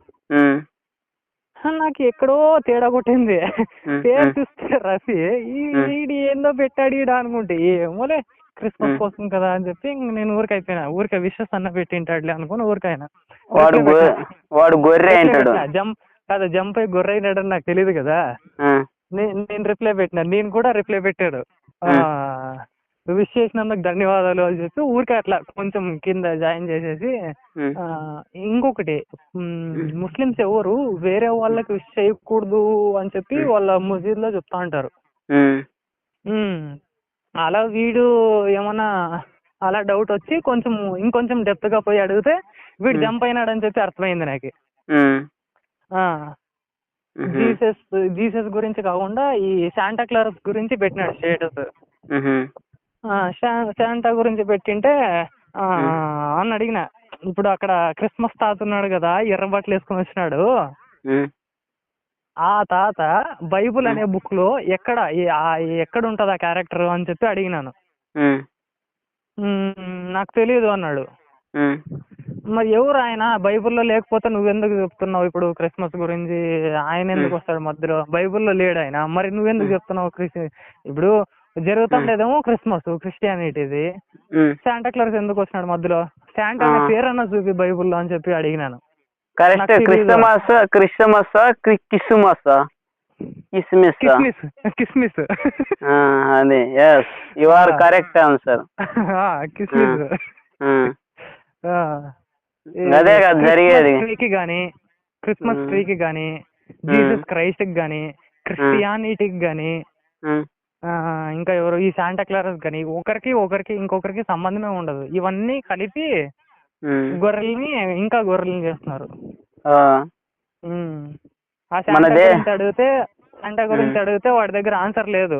నాకు ఎక్కడో తేడా కొట్టింది. పేరు చూస్తే రఫీ, ఈడు ఏందో పెట్టాడు ఈడ అనుకుంటే, ఏమోలే క్రిస్మస్ కోసం కదా అని చెప్పి నేను ఊరికే విషెస్ అన్న పెట్టింటాడులే అనుకుని ఊరికైనా. జంప్ అయి గొర్రె అయినాడని నాకు తెలియదు కదా. నేను రిప్లై పెట్టినా, నేను కూడా రిప్లై పెట్టాడు, విష్ చేసినందుకు ధన్యవాదాలు అని చెప్పి ఊరికే అట్లా కొంచెం కింద జాయిన్ చేసేసి. ఇంకొకటి, ముస్లిమ్స్ ఎవరు వేరే వాళ్ళకి విష్ చేయకూడదు అని చెప్పి వాళ్ళ మసీద్ లో చెప్తా ఉంటారు. అలా వీడు ఏమన్నా అలా డౌట్ వచ్చి ఇంకొంచెం డెప్త్ గా పోయి అడిగితే వీడు జంప్ అయినాడని చెప్పి అర్థమైంది నాకు. జీసస్ గురించి కాకుండా ఈ శాంటా క్లారస్ గురించి పెట్టినాడు స్టేటస్. శాంటా గురించి పెట్టింటే అని అడిగిన, ఇప్పుడు అక్కడ క్రిస్మస్ తాత ఉన్నాడు కదా, ఎర్ర బట్టలు వేసుకుని వచ్చినాడు, ఆ తాత బైబుల్ అనే బుక్ లో ఎక్కడ ఉంటది ఆ క్యారెక్టర్ అని చెప్పి అడిగినాను. నాకు తెలియదు అన్నాడు. మరి ఎవరు ఆయన బైబిల్లో లేకపోతే నువ్వెందుకు చెప్తున్నావు ఇప్పుడు క్రిస్మస్ గురించి? ఆయన ఎందుకు వస్తాడు మధ్యలో? బైబిల్లో లేడు ఆయన, మరి నువ్వెందుకు చెప్తున్నావు? ఇప్పుడు జరుగుతుండేదేమో క్రిస్మస్, క్రిస్టియానిటీది. శాంటా క్లాస్ ఎందుకు వచ్చినాడు మధ్యలో? శాంటా అనే పేరన్నా చూపి బైబిల్లో అని చెప్పి అడిగినాను. కరెక్ట్. క్రిస్మస్ క్రిస్మస్ కిస్మస్ కిస్మిస్ కిస్మిస్ అది yes you are correct answer. కిస్మిస్ అదే కదా జరిగేది. ట్రీకి గానీ, క్రిస్మస్ ట్రీకి గానీ, జీసస్ క్రైస్ట్ కి గానీ, క్రిస్టియానిటీకి గానీ, ఇంకా ఎవరు ఈ శాంటా క్లారస్ గానీ ఒకరికి ఇంకొకరికి సంబంధమే ఉండదు. ఇవన్నీ కలిపి గొర్రెల్ని ఇంకా గొర్రెల్ని చేస్తున్నారు. ఆ శాంటా గురించి అడిగితే వాడి దగ్గర ఆన్సర్ లేదు.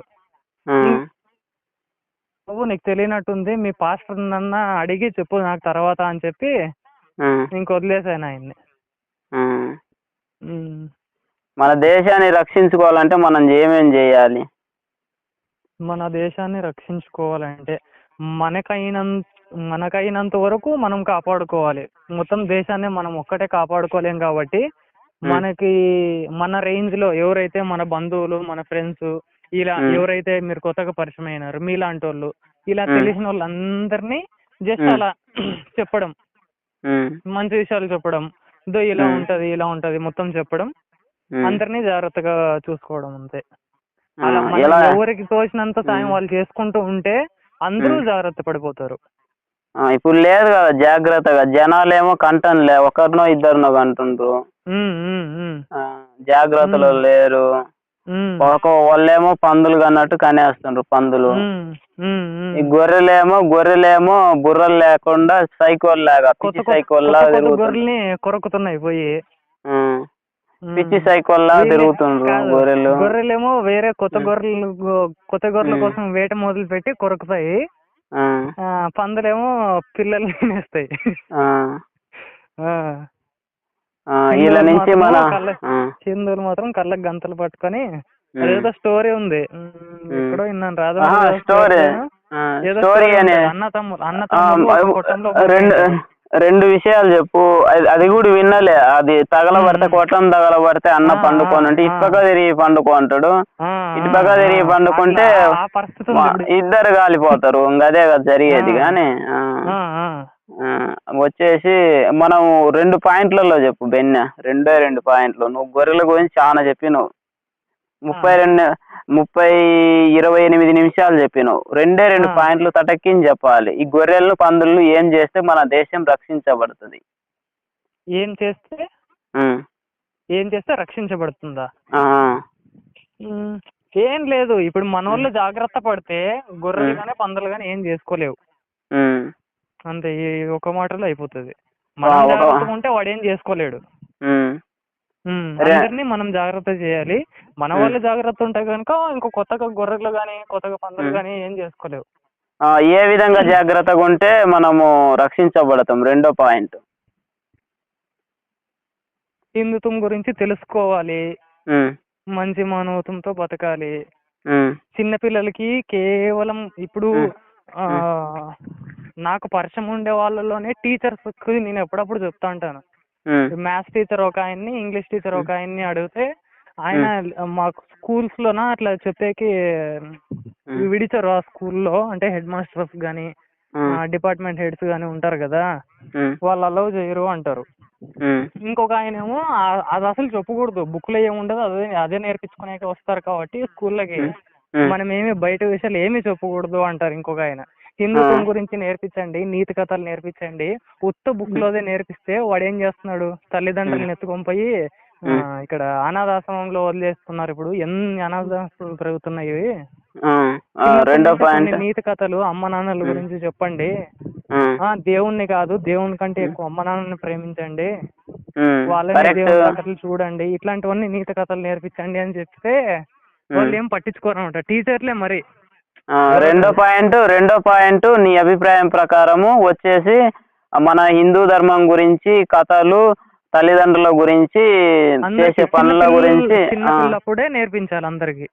నువ్వు నీకు తెలియనట్టుంది, మీ పాస్టర్ నన్న అడిగి చెప్పు నాకు తర్వాత అని చెప్పి ఇంక వదిలేసాను ఆయన్ని. మన దేశాన్ని రక్షించుకోవాలంటే మనం ఏమేం చేయాలి? మన దేశాన్ని రక్షించుకోవాలంటే మనకైనంత వరకు మనం కాపాడుకోవాలి. మొత్తం దేశాన్ని మనం ఒక్కటే కాపాడుకోలేం కాబట్టి మనకి మన రేంజ్ లో ఎవరైతే మన బంధువులు, మన ఫ్రెండ్స్, ఇలా ఎవరైతే మీరు కొత్తగా పరిచయం అయినారు మీలాంటి వాళ్ళు, ఇలా తెలిసిన వాళ్ళందరినీ జస్ట్ అలా చెప్పడం, మంచి విషయాలు చెప్పడం, ఇలా ఉంటది మొత్తం చెప్పడం, అందరినీ జాగ్రత్తగా చూసుకోవడం అంతే. అలా ఎవరికి తోచినంత సాయం వాళ్ళు చేసుకుంటూ ఉంటే అందరూ జాగ్రత్త పడిపోతారు. ఇప్పుడు లేదు కదా జాగ్రత్తగా, జనాలేమో కంటన్లే, ఒకరినో ఇద్దరినో కంటుండ్రు, జాగ్రత్తలో లేరు. వాళ్ళేమో పందులు కన్నట్టు కనేస్తుండ్రు పందులు. ఈ గొర్రెలేమో బుర్రలు లేకుండా సైకోల్ లాగా, పిచ్చి సైకోల్ లాగా గొర్రెల్ని కొరకుతున్నాయి పోయి, పిచ్చి సైకోల్ లాగా తిరుగుతుండ్రు గొర్రెలు. గొర్రెలేమో వేరే కొత్త గొర్రెల కోసం వేట మొదలు పెట్టి కొరకుతాయి. పందులేమో పిల్లల్ని తినేస్తాయి. వీళ్ళ నుంచి మన హిందువులు మాత్రం కళ్ళకి గంతలు పట్టుకొని, అదేదో స్టోరీ ఉంది ఎక్కడో విన్నాను, రాధా స్టోరీ రెండు విషయాలు చెప్పు. అది కూడా విన్నలే. అది కొట్టం తగలబడితే అన్న పండుకొని ఉంటే ఇటుపక్క తిరిగి పండుకుంటాడు, ఇటుపక్క తిరిగి పండుకుంటే ఇద్దరు కాలిపోతారు. అదే కదా జరిగేది. కానీ వచ్చేసి మనం 2 పాయింట్లలో చెప్పు బెన్న, 2 పాయింట్లు. నువ్వు గొర్రెల గురించి చాలా చెప్పినావు, 28 నిమిషాలు చెప్పినావు. 2 పాయింట్లు తటక్కిని చెప్పాలి. ఈ గొర్రెలను పందులను ఏం చేస్తే మన దేశం రక్షించబడుతుంది? ఏం చేస్తే రక్షించబడుతుందా? ఏం లేదు, ఇప్పుడు మన వాళ్ళు జాగ్రత్త పడితే గొర్రెలు కానీ పందులు కానీ ఏం చేసుకోలేవు. అంతే, ఈ ఒక మాటలో అయిపోతుంది. మనం జాగ్రత్తగా ఉంటే వాడు ఏం చేసుకోలేడు. అందరినీ మనం జాగ్రత్త చేయాలి. మన వాళ్ళు జాగ్రత్త ఉంటే కనుక ఇంకో కొత్తగా గొర్రెలు కానీ కొత్తగా పందులు కానీ ఏం చేసుకోలేవు. ఏ విధంగా జాగ్రత్తగా ఉంటే మనము రక్షించబడతాం? 2వ పాయింట్, హిందుత్వం గురించి తెలుసుకోవాలి, మంచి మానవత్వంతో బతకాలి. చిన్నపిల్లలకి కేవలం ఇప్పుడు నాకు పరిచయం ఉండే వాళ్ళలోనే టీచర్స్ నేను ఎప్పుడప్పుడు చెప్తా ఉంటాను. మ్యాథ్స్ టీచర్ ఒక ఆయన్ని, ఇంగ్లీష్ టీచర్ ఒక ఆయన్ని అడిగితే ఆయన మాకు స్కూల్స్ లోన అట్లా చెప్పేకి విడిచారు. ఆ స్కూల్లో అంటే హెడ్ మాస్టర్స్ గానీ డిపార్ట్మెంట్ హెడ్స్ గానీ ఉంటారు కదా, వాళ్ళు అలౌ చేయరు అంటారు. ఇంకొక ఆయన ఏమో అది అసలు చెప్పకూడదు, బుక్ లో ఏముండదు అదే నేర్పించుకునే వస్తారు కాబట్టి స్కూళ్ళకి మనం ఏమి బయట విషయాలు ఏమి చెప్పకూడదు అంటారు. ఇంకొక ఆయన హిందుత్వం గురించి నేర్పించండి, నీతి కథలు నేర్పించండి, ఉత్త బుక్ లోదే నేర్పిస్తే వాడు ఏం చేస్తున్నాడు? తల్లిదండ్రులను ఎత్తుకొని పోయి ఇక్కడ అనాథాశ్రమంలో వదిలేస్తున్నారు. ఇప్పుడు ఎన్ని అనాథాశ్రమాలు పెరుగుతున్నాయి. నీతి కథలు అమ్మ నాన్నల గురించి చెప్పండి. దేవుణ్ణి కాదు, దేవుని కంటే ఎక్కువ అమ్మ నాన్నని ప్రేమించండి, వాళ్ళని దేవుని కథలు చూడండి, ఇట్లాంటివన్నీ నీతి కథలు నేర్పించండి అని చెప్తే వాళ్ళు ఏం పట్టించుకోరు అనమాట టీచర్లే. మరి 2వ పాయింట్ నీ అభిప్రాయం ప్రకారము వచ్చేసి మన హిందూ ధర్మం గురించి కథలు, తల్లిదండ్రుల గురించి, చేసే పనుల గురించి చిన్నప్పుడే నేర్పించాలి అందరికి,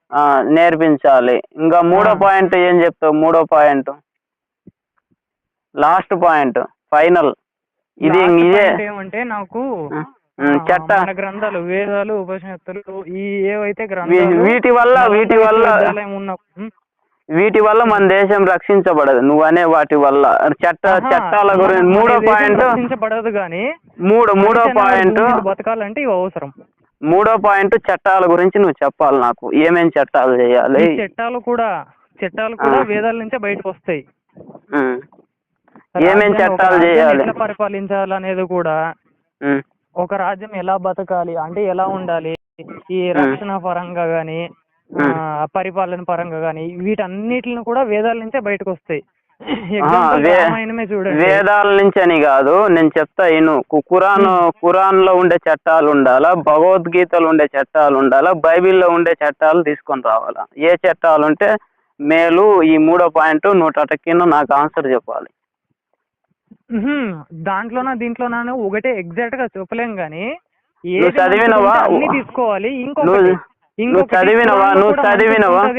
నేర్పించాలి. ఇంకా 3వ పాయింట్ ఏం చెప్తావు? 3వ పాయింట్ లాస్ట్ పాయింట్, ఫైనల్. ఇది Last ఇదే point ఏమంటే నాకు చట్ట మన గ్రంథాలు వేదాలు ఉపనిషత్తులు ఈ ఏవైతే గ్రంథాలు వీటి వల్ల విశ్వవిద్యాలయం ఉన్న వీటి వల్ల మన దేశం రక్షించబడదు నువ్వనే వాటి వల్ల చట్టాల గురించి మూడో పాయింట్ రక్షించబడదు కానీ మూడో పాయింట్ బతకాలంటే ఇవి అవసరం. మూడో పాయింట్ చట్టాల గురించి నువ్వు చెప్పాలి నాకు ఏమేం చట్టాలు చేయాలి. చట్టాలు కూడా వేదాల నుంచే బయటకు వస్తాయి. ఏమేం చట్టాలు చేయాలి, ఎట్లా పరిపాలించాలనేది కూడా, ఒక రాజ్యం ఎలా బతకాలి అంటే ఎలా ఉండాలి, ఈ రక్షణ పరంగా గాని పరిపాలన పరంగా గాని వీటన్నిటిని కూడా వేదాల నుంచే బయటకు వస్తాయి. చూడండి, వేదాల నుంచి అని కాదు నేను చెప్తా ఇను. ఖురాన్ లో ఉండే చట్టాలు ఉండాలా, భగవద్గీతలో ఉండే చట్టాలు ఉండాలా, బైబిల్లో ఉండే చట్టాలు తీసుకొని రావాలా. ఏ చట్టాలు ఉంటే మేలు ఈ మూడో పాయింట్ 100 నాకు ఆన్సర్ చెప్పాలి. దీంట్లోనా ఒకటే ఎగ్జాక్ట్ గా చెప్పలేం గానీ చదివినవా తీసుకోవాలి. నువ్వు చదివినవా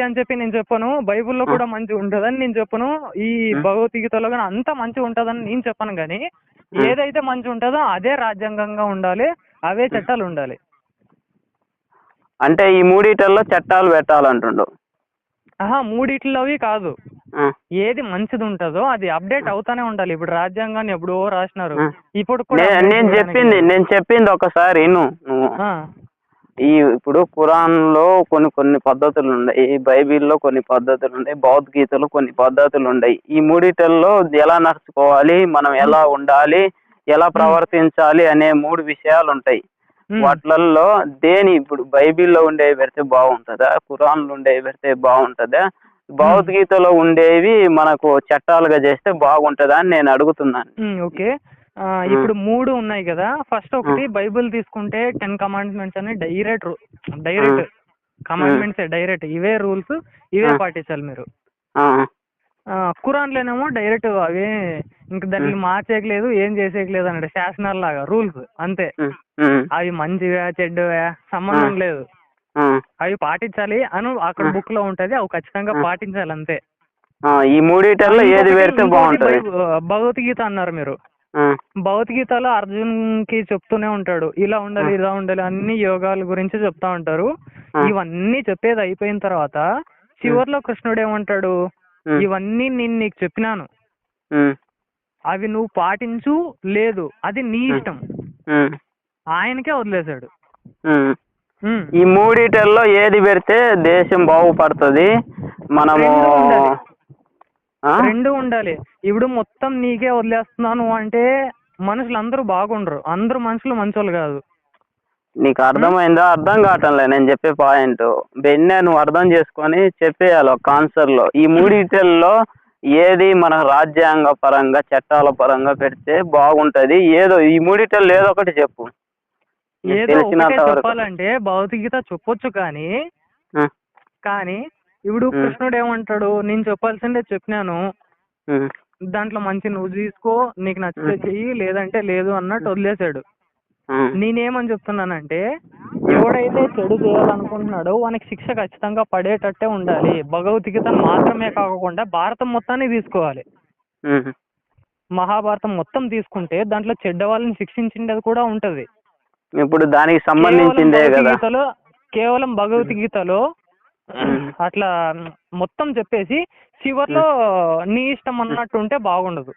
అని చెప్పి నేను చెప్పను. బైబుల్లో కూడా మంచి ఉంటదని నేను చెప్పను. ఈ భగవద్గీతలో కానీ అంతా మంచి ఉంటదని నేను చెప్పను. గానీ ఏదైతే మంచి ఉంటుందో అదే రాజ్యాంగంగా ఉండాలి, అవే చట్టాలు ఉండాలి. అంటే ఈ మూడిటల్లో చట్టాలు పెట్టాలంటుండు. మూడిట్లోవి కాదు, ఏది మంచిది ఉంటుందో అది అప్డేట్ అవుతానే ఉండాలి. ఇప్పుడు రాజ్యాంగాన్ని ఎప్పుడో రాసినారు, ఇప్పుడు నేను చెప్పింది ఒకసారి నువ్వు ఇప్పుడు ఖురాన్ లో కొన్ని పద్ధతులు ఉన్నాయి, బైబిల్లో కొన్ని పద్ధతులు ఉన్నాయి, భగవద్గీతలో కొన్ని పద్ధతులు ఉన్నాయి. ఈ మూడిటల్లో ఎలా నడుచుకోవాలి, మనం ఎలా ఉండాలి, ఎలా ప్రవర్తించాలి అనే 3 విషయాలు ఉంటాయి. వాటిల్లో ఇప్పుడు బైబిల్లో ఉండేవి పెడితే బాగుంటుందా, ఖురాన్ లో ఉండేవి పెడితే బాగుంటుందా, భగవద్గీతలో ఉండేవి మనకు చట్టాలుగా చేస్తే బాగుంటుందా అని నేను అడుగుతున్నాను. ఓకే, ఇప్పుడు 3 ఉన్నాయి కదా. ఫస్ట్ ఒకటి బైబిల్ తీసుకుంటే 10 కమాండ్మెంట్స్ అని డైరెక్ట్ కమాండ్మెంట్స్, డైరెక్ట్ ఇవే రూల్స్, ఇవే పాటించాలి మీరు. ఖురాన్ లోనేమో డైరెక్ట్ అవే, ఇంక దానికి మార్చేయలేదు, ఏం చేసేయలేదు అన్నాడు, శాసనాల లాగా రూల్స్ అంతే. అవి మంచివా చెడ్డవా సంబంధం లేదు, అవి పాటించాలి అని అక్కడ బుక్ లో ఉంటది, అవి ఖచ్చితంగా పాటించాలి అంతే. ఈ మూడిటల్లో ఏది పెడితే బాగుంటది. భగవద్గీత అన్నారు మీరు, భగవద్గీతలో అర్జున్ కి చెప్తూనే ఉంటాడు ఇలా ఉండాలి ఇలా ఉండాలి, అన్ని యోగాల గురించి చెప్తా ఉంటారు. ఇవన్నీ చెప్పేది అయిపోయిన తర్వాత చివర్లో కృష్ణుడు ఏమంటాడు, ఇవన్నీ నేను నీకు చెప్పినాను, అవి నువ్వు పాటించు లేదు అది నీ ఇష్టం, ఆయనకే వదిలేశాడు. ఈ మూడిటల్లో ఏది పెడితే దేశం బాగుపడుతుంది, మనము రెండు ఉండాలి. ఇప్పుడు మొత్తం నీకే వదిలేస్తున్నాను అంటే మనుషులు అందరూ బాగుండరు, అందరూ మనుషులు మంచోళ్ళు కాదు. నీకు అర్థమైందా? అర్థం కావటంలే నేను చెప్పే పాయింట్. బెన్నే నువ్వు అర్థం చేసుకొని చెప్పేయాలి ఒక ఆన్సర్ లో. ఈ మూడిటల్లో ఏది మన రాజ్యాంగ పరంగా చట్టాల పరంగా పెడితే బాగుంటది, ఏదో ఈ మూడిటల్లో ఏదో ఒకటి చెప్పు. ఏదో చెప్పాలంటే భగవద్గీత చెప్పొచ్చు కానీ ఇప్పుడు కృష్ణుడు ఏమంటాడు, నేను చెప్పాల్సిందే చెప్పినాను, దాంట్లో మంచి నువ్వు తీసుకో, నీకు నచ్చితే చెయ్యి లేదంటే లేదు అన్నట్టు వదిలేశాడు. నేనేమని చెప్తున్నానంటే ఎవడైతే చెడు చేయాలనుకుంటున్నాడో వానికి శిక్ష ఖచ్చితంగా పడేటట్టే ఉండాలి. భగవద్గీత మాత్రమే కాకుండా భారతం మొత్తాన్ని తీసుకోవాలి. మహాభారతం మొత్తం తీసుకుంటే దాంట్లో చెడ్డ వాళ్ళని శిక్షించిండేది కూడా ఉంటది. ఇప్పుడు దానికి సంబంధించిందే కదా, కేవలం భగవద్గీతలో అట్లా మొత్తం చెప్పేసి చివర్లో నీ ఇష్టం అన్నట్టు ఉంటే బాగుండదు.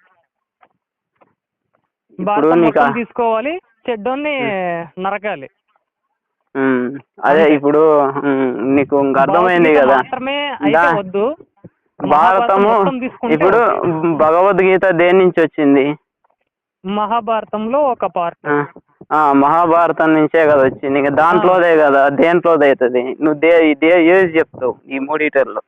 భారతం మొత్తం తీసుకోవాలి, చెడ్డోన్ని నరకాలి. అదే ఇప్పుడు నీకు అర్థమైంది కదా. వద్దు, భారతము ఇప్పుడు భగవద్గీత దేని నుంచి వచ్చింది? మహాభారతంలో ఒక పార్ట్. మహాభారతం నుంచే కదా వచ్చింది, ఇంకా దాంట్లోదే కదా, దేంట్లోదే అవుతుంది. నువ్వు ఏది చెప్తావు ఈ మూడిటర్లో?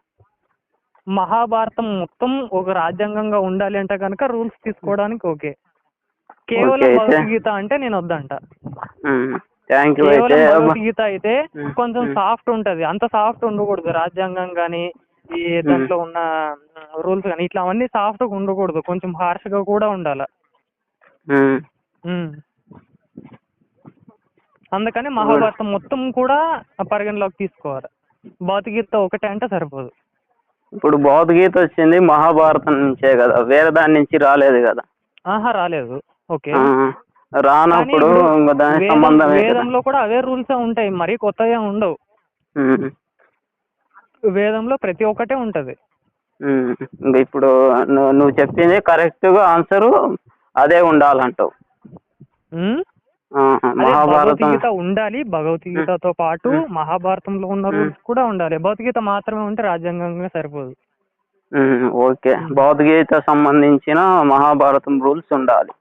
మహాభారతం మొత్తం ఒక రాజ్యాంగంగా ఉండాలి అంటే కనుక రూల్స్ తీసుకోవడానికి ఓకే. కేవలం భగవద్గీత అంటే నేను వద్దంట. భగవద్గీత అయితే కొంచెం సాఫ్ట్ ఉంటది, అంత సాఫ్ట్ ఉండకూడదు. రాజ్యాంగం గానీ ఈ దాంట్లో ఉన్న రూల్స్ కానీ ఇట్లా అవన్నీ సాఫ్ట్ గా ఉండకూడదు, కొంచెం హార్ష్ గా కూడా ఉండాలి. అందుకని మహాభారతం మొత్తం కూడా పరిగణలోకి తీసుకోవాలి, భగవద్గీత ఒకటే అంటే సరిపోదు. ఇప్పుడు భగవద్గీత వచ్చింది మహాభారతం నుంచే కదా, వేరే దాని నుంచి రాలేదు కదా. రాలేదు. ఓకే. ఆ, రానప్పుడు కానీ ఇప్పుడు ఇంకా దానికి సంబంధం వేదంలో కూడా అవే రూల్స్ ఉంటాయి, మరీ కొత్తగా ఉండవు. వేదంలో ప్రతి ఒక్కటే ఉంటది. ఇంకా ఇప్పుడు నువ్వు చెప్పింది కరెక్ట్గా ఆన్సరు అదే ఉండాలంటావు. ఉమ్? అదే మహాభారతం. భగవద్గీత ఉండాలి, భగవద్గీతతో పాటు మహాభారతంలో ఉన్న రూల్స్ కూడా ఉండాలి. భగవద్గీత మాత్రమే ఉంటే రాజ్యాంగంగా సరిపోదు. ఓకే, భగవద్గీత సంబంధించిన మహాభారతం రూల్స్ ఉండాలి.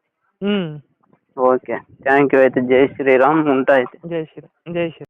Okay, thank you. అయితే జై శ్రీరామ్, ఉంటా అయితే. జై శ్రీరామ్. జై శ్రీరామ్.